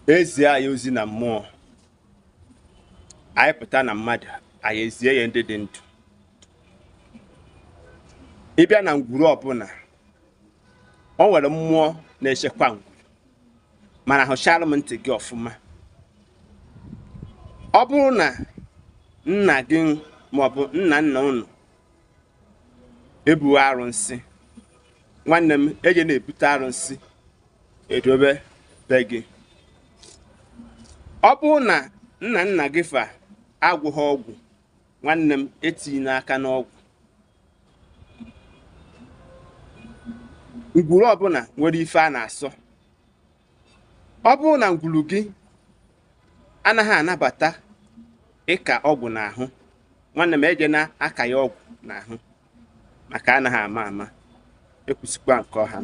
Ezie anyị ozi na mmụọ, anyị pụta na mmadụ, anyị ezie ya ndị dị ndụ. Ịbịa na ngwuru ọbụla, o nwere mmụọ na-echekwa ngwuru, mana hụchara m ntị gị ọfụma. Ọ bụrụ na nna gị maọbụ nna nna unu ebughị arụsị, nwanne m eje na-ebute arụsị edobe be gị. Ọ bụrụ na nna nna gị fa agwụghị ọgwụ, nwanne m etinye n'aka n'ọgwụ. Ngwuru ọbụla nwere ife a na-asọ. Ọ bụrụ na ngwuru gị anaghị anabata ịka ọgwụ n'ahụ, nwanne m eje na-aka ya ọgwụ n'ahụ, maka anaghị ama ama. Ekwusikwa nke ọha.